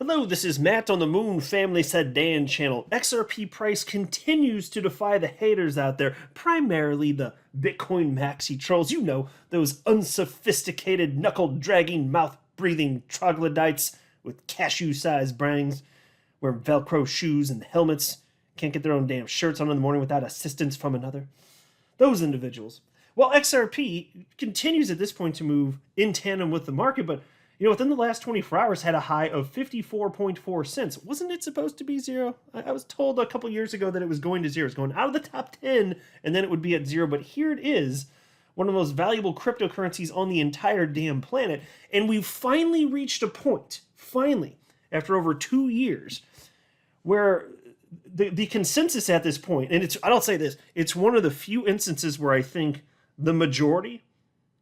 Hello, this is Matt on the Moon Family Said Dan channel. XRP price continues to defy the haters out there, primarily the Bitcoin maxi trolls. You know, those unsophisticated, knuckle-dragging, mouth-breathing troglodytes with cashew-sized brains, wear Velcro shoes and helmets, can't get their own damn shirts on in the morning without assistance from another. Those individuals. Well, XRP continues at this point to move in tandem with the market, but within the last 24 hours had a high of 54.4 cents. Wasn't it supposed to be zero? I was told a couple years ago that it was going to zero. It's going out of the top 10, and then it would be at zero. But here it is, one of the most valuable cryptocurrencies on the entire damn planet. And we've finally reached a point, after over 2 years, where the consensus at this point, and I don't say this, it's one of the few instances where I think the majority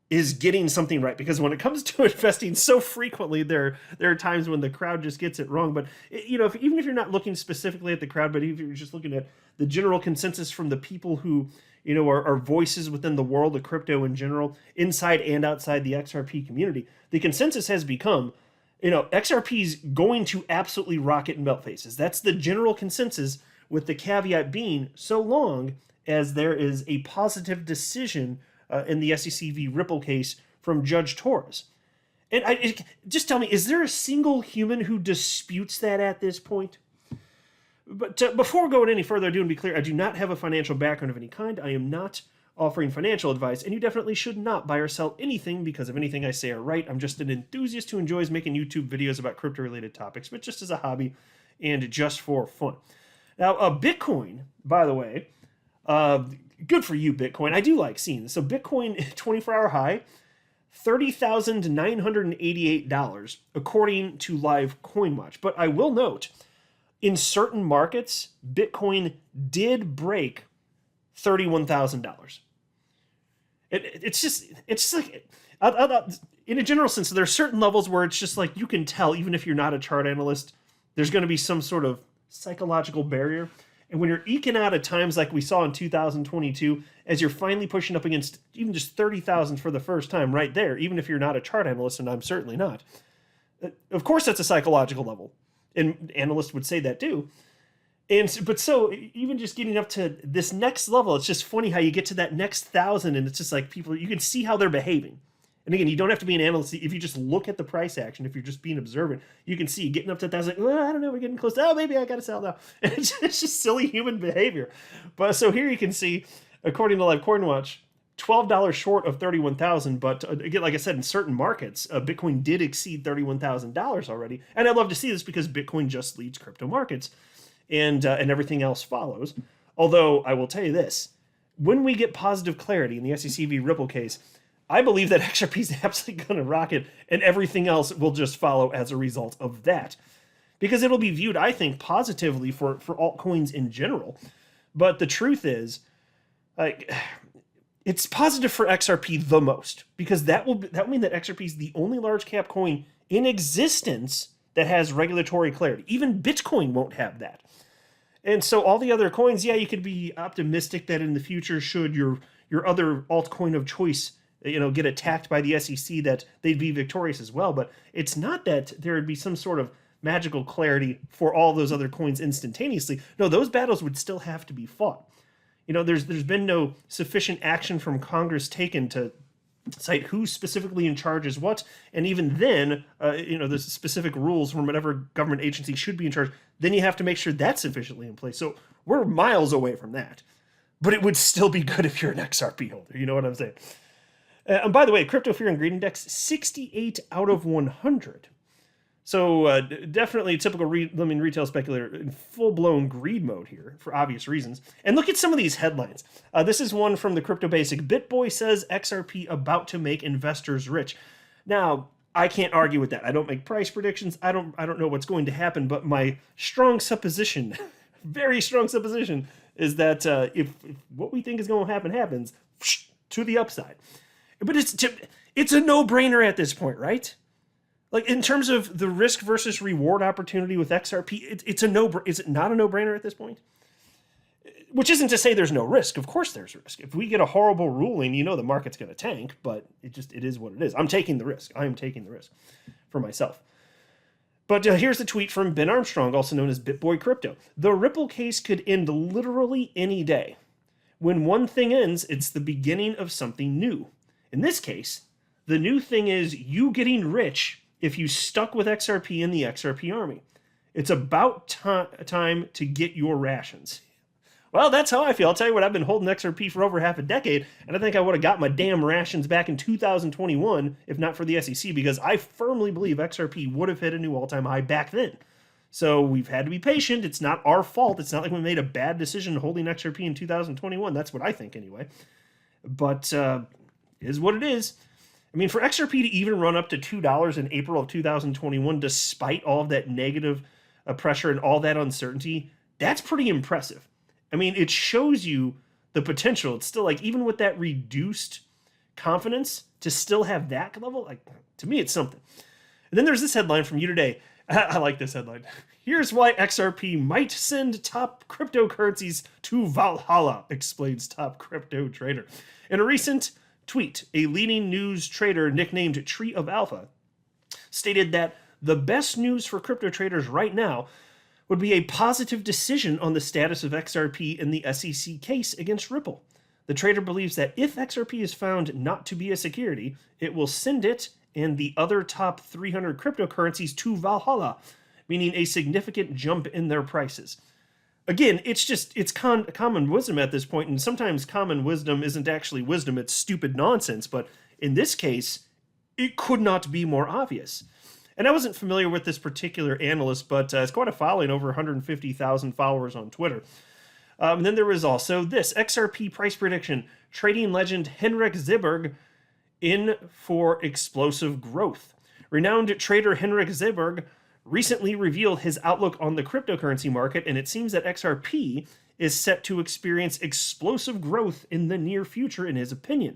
is getting something right, because when it comes to investing so frequently, there are times when the crowd just gets it wrong. But even if you're not looking specifically at the crowd, but if you're just looking at the general consensus from the people who are voices within the world of crypto in general, inside and outside the XRP community, the consensus has become, XRP is going to absolutely rocket and melt faces. That's the general consensus, with the caveat being, so long as there is a positive decision in the SEC v. Ripple case from Judge Torres. And just tell me, is there a single human who disputes that at this point? But before going any further, I do want to be clear, I do not have a financial background of any kind. I am not offering financial advice, and you definitely should not buy or sell anything because of anything I say or write. I'm just an enthusiast who enjoys making YouTube videos about crypto-related topics, but just as a hobby and just for fun. Now, Bitcoin, by the way, good for you, Bitcoin. I do like seeing this. So Bitcoin 24-hour high, $30,988, according to Live CoinWatch. But I will note, in certain markets, Bitcoin did break $31,000. It's just like, in a general sense, there are certain levels where it's just like you can tell, even if you're not a chart analyst, there's going to be some sort of psychological barrier. And when you're eking out at times like we saw in 2022, as you're finally pushing up against even just 30,000 for the first time right there, even if you're not a chart analyst, and I'm certainly not, of course that's a psychological level. And analysts would say that too. But so even just getting up to this next level, it's just funny how you get to that next 1,000 and it's just like people, you can see how they're behaving. And again, you don't have to be an analyst. If you just look at the price action, if you're just being observant, you can see getting up to 1,000, well, I don't know, we're getting close. Oh, maybe I got to sell now. And it's just silly human behavior. But so here you can see, according to Live CoinWatch, $12 short of 31,000. But again, like I said, in certain markets, Bitcoin did exceed $31,000 already. And I love to see this because Bitcoin just leads crypto markets, and everything else follows. Although I will tell you this, when we get positive clarity in the SEC v. Ripple case, I believe that XRP is absolutely going to rocket, and everything else will just follow as a result of that. Because it'll be viewed, I think, positively for altcoins in general. But the truth is, it's positive for XRP the most, because that will mean that XRP is the only large cap coin in existence that has regulatory clarity. Even Bitcoin won't have that. And so all the other coins, yeah, you could be optimistic that in the future, should your other altcoin of choice get attacked by the SEC, that they'd be victorious as well. But it's not that there would be some sort of magical clarity for all those other coins instantaneously. No, those battles would still have to be fought. There's been no sufficient action from Congress taken to cite who's specifically in charge is what. And even then, there's specific rules from whatever government agency should be in charge. Then you have to make sure that's sufficiently in place. So we're miles away from that. But it would still be good if you're an XRP holder. You know what I'm saying? And by the way, Crypto Fear and Greed Index, 68 out of 100. So definitely a typical retail speculator in full-blown greed mode here for obvious reasons. And look at some of these headlines. This is one from the Crypto Basic. BitBoy says XRP about to make investors rich. Now, I can't argue with that. I don't make price predictions. I don't know what's going to happen, but my strong supposition, very strong supposition, is that if what we think is going to happen happens, to the upside. But it's a no-brainer at this point, right? Like, in terms of the risk versus reward opportunity with XRP, is it not a no-brainer at this point? Which isn't to say there's no risk. Of course there's risk. If we get a horrible ruling, the market's going to tank, but it is what it is. I'm taking the risk. I am taking the risk for myself. But here's the tweet from Ben Armstrong, also known as BitBoy Crypto. The Ripple case could end literally any day. When one thing ends, it's the beginning of something new. In this case, the new thing is you getting rich if you stuck with XRP in the XRP army. It's about time to get your rations. Well, that's how I feel. I'll tell you what, I've been holding XRP for over half a decade, and I think I would have got my damn rations back in 2021 if not for the SEC, because I firmly believe XRP would have hit a new all-time high back then. So we've had to be patient. It's not our fault. It's not like we made a bad decision holding XRP in 2021. That's what I think anyway. But is what it is. I mean, for XRP to even run up to $2 in April of 2021, despite all of that negative pressure and all that uncertainty, that's pretty impressive. I mean, it shows you the potential. It's still like, even with that reduced confidence, to still have that level, like, to me, it's something. And then there's this headline from You Today. I like this headline. Here's why XRP might send top cryptocurrencies to Valhalla, explains top crypto trader. In a recent tweet, a leading news trader nicknamed Tree of Alpha stated that the best news for crypto traders right now would be a positive decision on the status of XRP in the SEC case against Ripple. The trader believes that if XRP is found not to be a security, it will send it and the other top 300 cryptocurrencies to Valhalla, meaning a significant jump in their prices. Again, it's common wisdom at this point, and sometimes common wisdom isn't actually wisdom, it's stupid nonsense, but in this case, it could not be more obvious. And I wasn't familiar with this particular analyst, but it's quite a following, over 150,000 followers on Twitter. And then there was also this XRP price prediction. Trading legend Henrik Ziberg in for explosive growth. Renowned trader Henrik Ziberg recently revealed his outlook on the cryptocurrency market, and it seems that XRP is set to experience explosive growth in the near future, in his opinion.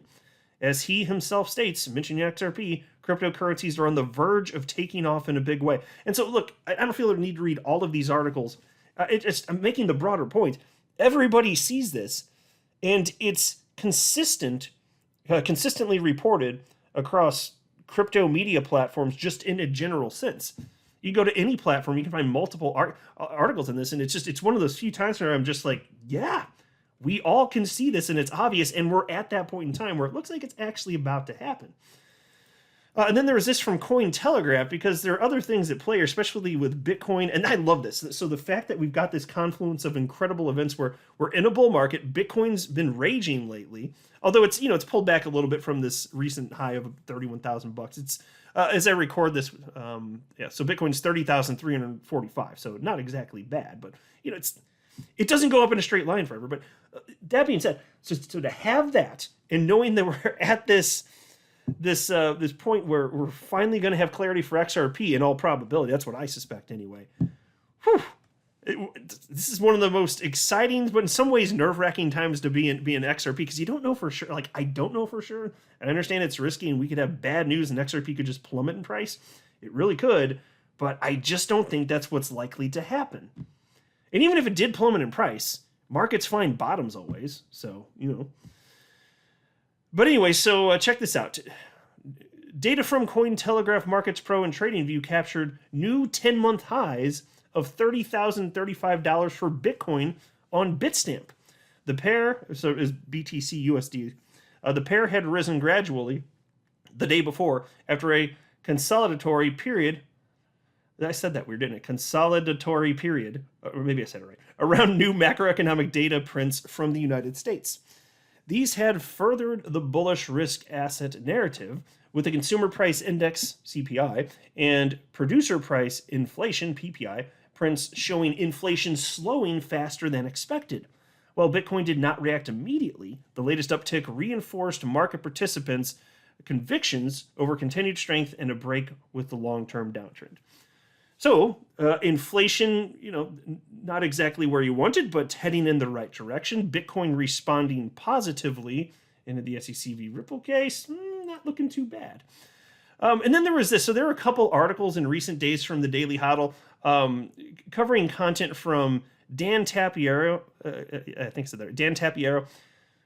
As he himself states, mentioning XRP, cryptocurrencies are on the verge of taking off in a big way. And so, look, I don't feel the need to read all of these articles. I'm making the broader point. Everybody sees this, and it's consistently reported across crypto media platforms just in a general sense. You go to any platform, you can find multiple articles in this, and it's one of those few times where I'm just like, yeah, we all can see this, and it's obvious, and we're at that point in time where it looks like it's actually about to happen. And then there was this from Cointelegraph, because there are other things at play, especially with Bitcoin, and I love this. So the fact that we've got this confluence of incredible events where we're in a bull market, Bitcoin's been raging lately, although it's pulled back a little bit from this recent high of $31,000. It's as I record this, so Bitcoin's 30,345, so not exactly bad, but it doesn't go up in a straight line forever. But that being said, so to have that and knowing that we're at this point where we're finally going to have clarity for XRP in all probability, that's what I suspect anyway. Whew. This is one of the most exciting, but in some ways nerve-wracking times to be in XRP, because you don't know for sure. Like, I don't know for sure. I understand it's risky, and we could have bad news, and XRP could just plummet in price. It really could, but I just don't think that's what's likely to happen. And even if it did plummet in price, markets find bottoms always, so, But anyway, so check this out. Data from Cointelegraph Markets Pro and TradingView captured new 10-month highs of $30,035 for Bitcoin on Bitstamp. The pair, so is BTC USD, the pair had risen gradually the day before after a consolidatory period. I said that weird, didn't it? Consolidatory period, or maybe I said it right, around new macroeconomic data prints from the United States. These had furthered the bullish risk asset narrative, with the consumer price index, CPI, and producer price inflation, PPI, prints showing inflation slowing faster than expected. While Bitcoin did not react immediately, the latest uptick reinforced market participants' convictions over continued strength and a break with the long-term downtrend. So, inflation, not exactly where you wanted, but heading in the right direction. Bitcoin responding positively into the SEC v. Ripple case, not looking too bad. And then there was this. So there were a couple articles in recent days from the Daily Hodl covering content from Dan Tapiero, I think so there, Dan Tapiero,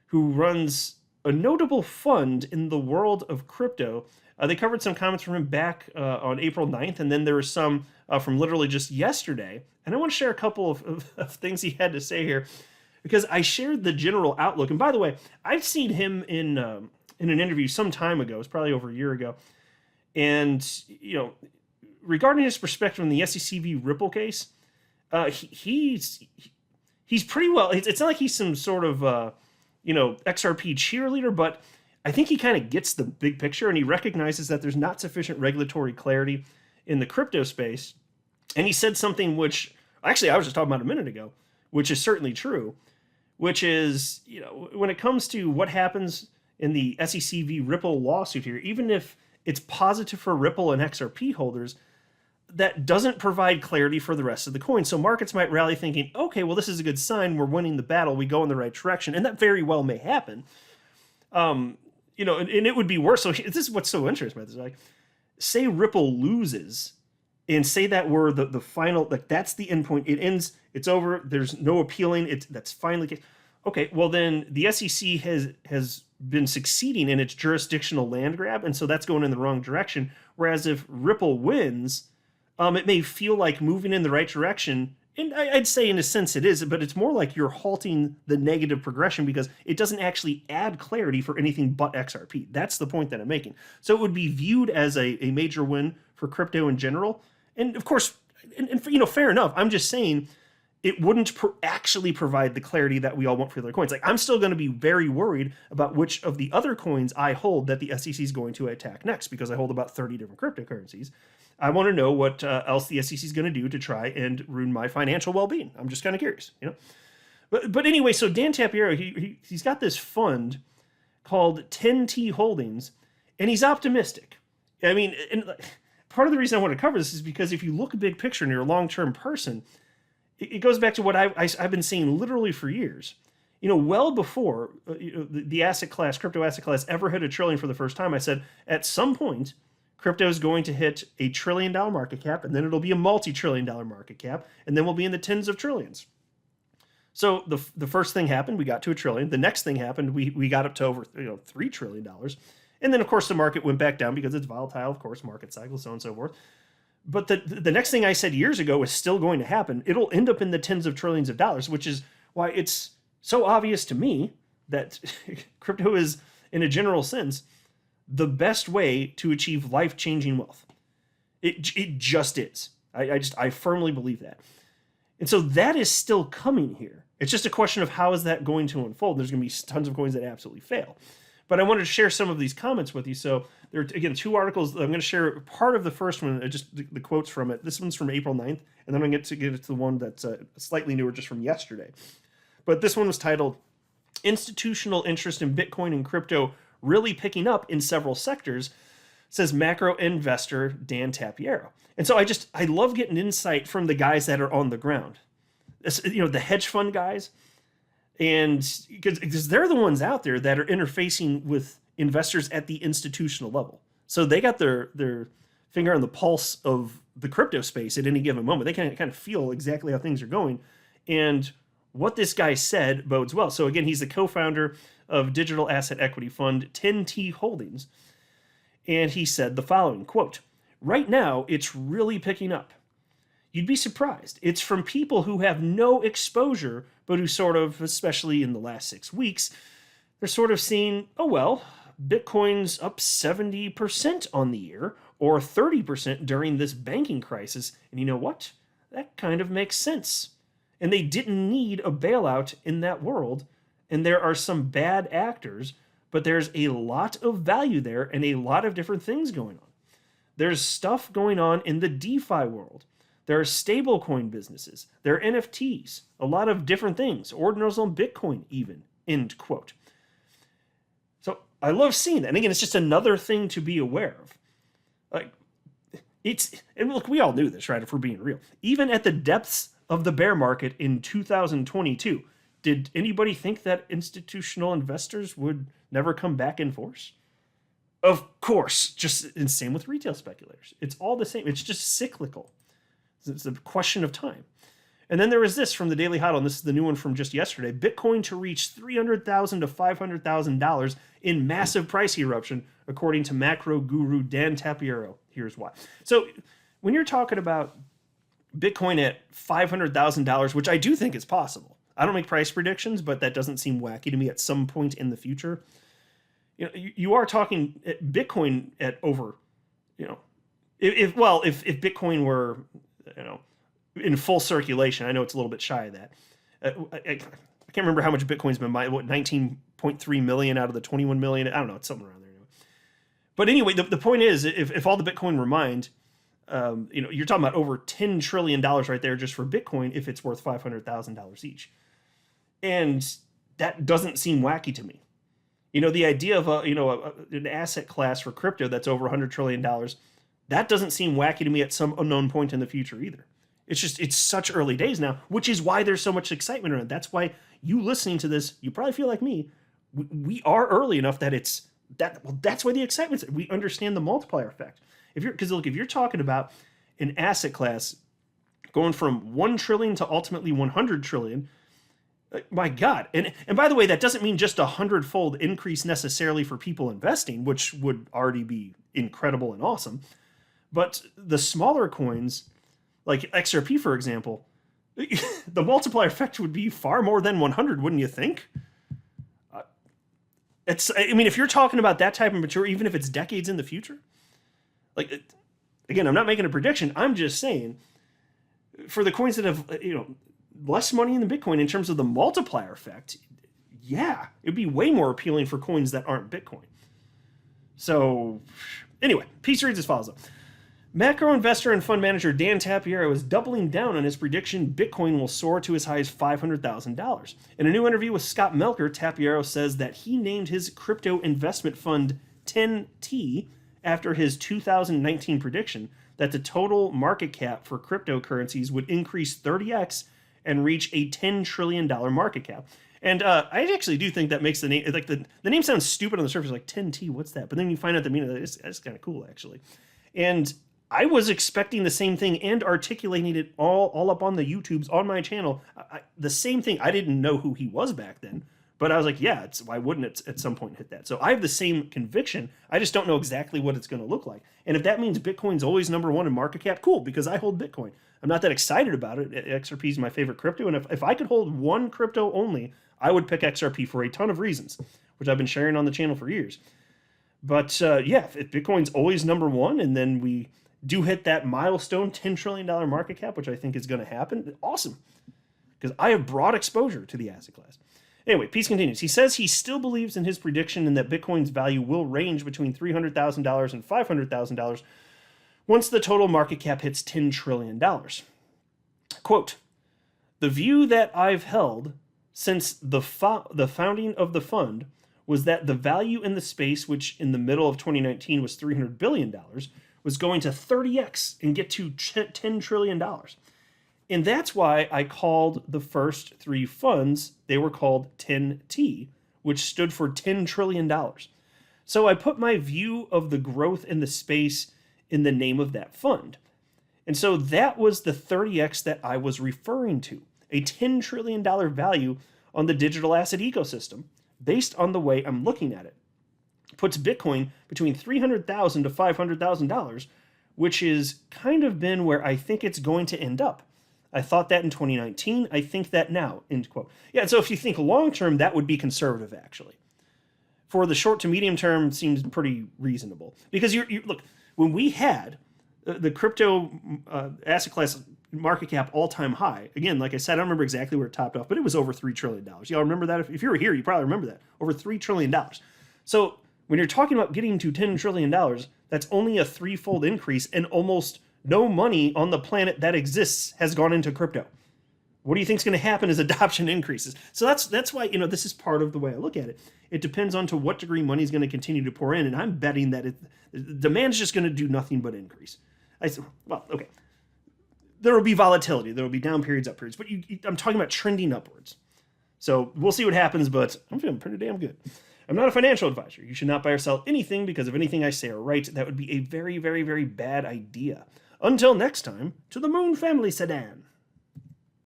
who runs a notable fund in the world of crypto They covered some comments from him back on April 9th, and then there were some from literally just yesterday. And I want to share a couple of things he had to say here, because I shared the general outlook. And by the way, I've seen him in an interview some time ago. It was probably over a year ago. And, regarding his perspective on the SEC Ripple case, he's pretty well. It's not like he's some sort of XRP cheerleader, but I think he kind of gets the big picture, and he recognizes that there's not sufficient regulatory clarity in the crypto space. And he said something which actually I was just talking about a minute ago, which is certainly true, which is, when it comes to what happens in the SEC Ripple lawsuit here, even if it's positive for Ripple and XRP holders, that doesn't provide clarity for the rest of the coin. So markets might rally thinking, okay, well, this is a good sign. We're winning the battle. We go in the right direction. And that very well may happen. And it would be worse. So this is what's so interesting about this. Like, say Ripple loses, and say that we're the final, like that's the end point. It ends, it's over. There's no appealing. That's finally, okay, well then the SEC has been succeeding in its jurisdictional land grab. And so that's going in the wrong direction. Whereas if Ripple wins, it may feel like moving in the right direction. And I'd say in a sense it is, but it's more like you're halting the negative progression because it doesn't actually add clarity for anything but XRP. That's the point that I'm making. So it would be viewed as a major win for crypto in general. And of course, fair enough. I'm just saying it wouldn't actually provide the clarity that we all want for the other coins. Like, I'm still going to be very worried about which of the other coins I hold that the SEC is going to attack next, because I hold about 30 different cryptocurrencies. I want to know what else the SEC is going to do to try and ruin my financial well-being. I'm just kind of curious, But anyway, so Dan Tapiero, he's got this fund called 10T Holdings, and he's optimistic. I mean, and part of the reason I want to cover this is because if you look big picture and you're a long-term person, it goes back to what I've been saying literally for years. Well before the asset class, crypto asset class, ever hit $1 trillion for the first time, I said at some point crypto is going to hit $1 trillion market cap, and then it'll be a multi-trillion-dollar market cap, and then we'll be in the tens of trillions. So the first thing happened, we got to $1 trillion. The next thing happened, we got up to over $3 trillion. And then of course the market went back down because it's volatile, of course, market cycles, so on and so forth. But the next thing I said years ago is still going to happen. It'll end up in the tens of trillions of dollars, which is why it's so obvious to me that crypto is, in a general sense, the best way to achieve life-changing wealth. It just is. I firmly believe that. And so that is still coming here. It's just a question of how is that going to unfold. There's going to be tons of coins that absolutely fail. But I wanted to share some of these comments with you. So there are, again, 2 articles. I'm going to share part of the first one, just the quotes from it. This one's from April 9th, and then I'm going to get to the one that's slightly newer, just from yesterday. But this one was titled, Institutional Interest in Bitcoin and Crypto Really Picking Up in Several Sectors, says macro investor Dan Tapiero. And so I love getting insight from the guys that are on the ground. The hedge fund guys. And because they're the ones out there that are interfacing with investors at the institutional level. So they got their finger on the pulse of the crypto space at any given moment. They can kind of feel exactly how things are going. And what this guy said bodes well. So again, he's the co-founder of digital asset equity fund 10T Holdings. And he said the following, quote, "Right now, it's really picking up. You'd be surprised. It's from people who have no exposure, but who sort of, especially in the last 6 weeks, they're sort of seeing, oh, well, Bitcoin's up 70% on the year or 30% during this banking crisis. And you know what? That kind of makes sense. And they didn't need a bailout in that world. And there are some bad actors, but there's a lot of value there and a lot of different things going on. There's stuff going on in the DeFi world. There are stablecoin businesses. There are NFTs, a lot of different things, ordinals on Bitcoin even," end quote. So I love seeing that. And again, it's just another thing to be aware of. And look, we all knew this, right? If we're being real. Even at the depths of the bear market in 2022, did anybody think that institutional investors would never come back in force? Of course, and same with retail speculators. It's all the same. It's just cyclical. It's a question of time. And then there was this from the Daily Huddle, and this is the new one from just yesterday. Bitcoin to reach $300,000 to $500,000 in massive price eruption, according to macro guru Dan Tapiero. Here's why. So when you're talking about Bitcoin at $500,000, which I do think is possible. I don't make price predictions, but that doesn't seem wacky to me at some point in the future. You are talking Bitcoin at over, if Bitcoin were, in full circulation. I know it's a little bit shy of that. I can't remember how much Bitcoin's been mined. 19.3 million out of the 21 million? I don't know. It's something around there. But anyway, the point is, if all the Bitcoin were mined, you're talking about over $10 trillion right there just for Bitcoin if it's worth $500,000 each. And that doesn't seem wacky to me. The idea of an asset class for crypto that's over $100 trillion, that doesn't seem wacky to me at some unknown point in the future either. It's such early days now, which is why there's so much excitement around it. That's why you listening to this, you probably feel like me. We are early enough that that's why the excitement's. We understand the multiplier effect. If you're talking about an asset class going from 1 trillion to ultimately 100 trillion, my God. And by the way, that doesn't mean just a 100-fold increase necessarily for people investing, which would already be incredible and awesome. But the smaller coins, like XRP, for example, the multiplier effect would be far more than 100, wouldn't you think? If you're talking about that type of maturity, even if it's decades in the future, again, I'm not making a prediction. I'm just saying, for the coins that have, less money in the Bitcoin in terms of the multiplier effect, yeah, it'd be way more appealing for coins that aren't Bitcoin. So, anyway, piece reads as follows. Macro investor and fund manager Dan Tapiero is doubling down on his prediction Bitcoin will soar to as high as $500,000. In a new interview with Scott Melker, Tapiero says that he named his crypto investment fund 10T after his 2019 prediction that the total market cap for cryptocurrencies would increase 30x and reach a $10 trillion market cap. And I actually do think that makes the name, the name sounds stupid on the surface, like 10T, what's that? But then you find out the meaning of it, it's kind of cool, actually. And I was expecting the same thing and articulating it all up on the YouTubes on my channel. The same thing. I didn't know who he was back then, but I was like, yeah, why wouldn't it at some point hit that? So I have the same conviction. I just don't know exactly what it's going to look like. And if that means Bitcoin's always number one in market cap, cool, because I hold Bitcoin. I'm not that excited about it. XRP is my favorite crypto. And if I could hold one crypto only, I would pick XRP for a ton of reasons, which I've been sharing on the channel for years. But if Bitcoin's always number one, and then we do hit that milestone $10 trillion market cap, which I think is going to happen, awesome. Because I have broad exposure to the asset class. Anyway, piece continues. He says he still believes in his prediction and that Bitcoin's value will range between $300,000 and $500,000 once the total market cap hits $10 trillion. Quote, the view that I've held since the founding of the fund was that the value in the space, which in the middle of 2019 was $300 billion, was going to 30x and get to $10 trillion. And that's why I called the first three funds, they were called 10T, which stood for $10 trillion. So I put my view of the growth in the space in the name of that fund. And so that was the 30x that I was referring to, a $10 trillion value on the digital asset ecosystem based on the way I'm looking at it. Puts Bitcoin between $300,000 to $500,000, which is kind of been where I think it's going to end up. I thought that in 2019. I think that now, end quote. Yeah, so if you think long term, that would be conservative, actually. For the short to medium term, seems pretty reasonable. Because you look, when we had the crypto asset class market cap all-time high, again, like I said, I don't remember exactly where it topped off, but it was over $3 trillion. Y'all remember that? If you were here, you probably remember that. Over $3 trillion. So when you're talking about getting to $10 trillion, that's only a threefold increase, and almost no money on the planet that exists has gone into crypto. What do you think is going to happen as adoption increases? So that's why, this is part of the way I look at it. It depends on to what degree money is going to continue to pour in, and I'm betting that demand's just going to do nothing but increase. Okay. There will be volatility. There will be down periods, up periods, but I'm talking about trending upwards. So we'll see what happens, but I'm feeling pretty damn good. I'm not a financial advisor. You should not buy or sell anything because of anything I say or write. That would be a very, very, very bad idea. Until next time, to the Moon Family Sedan.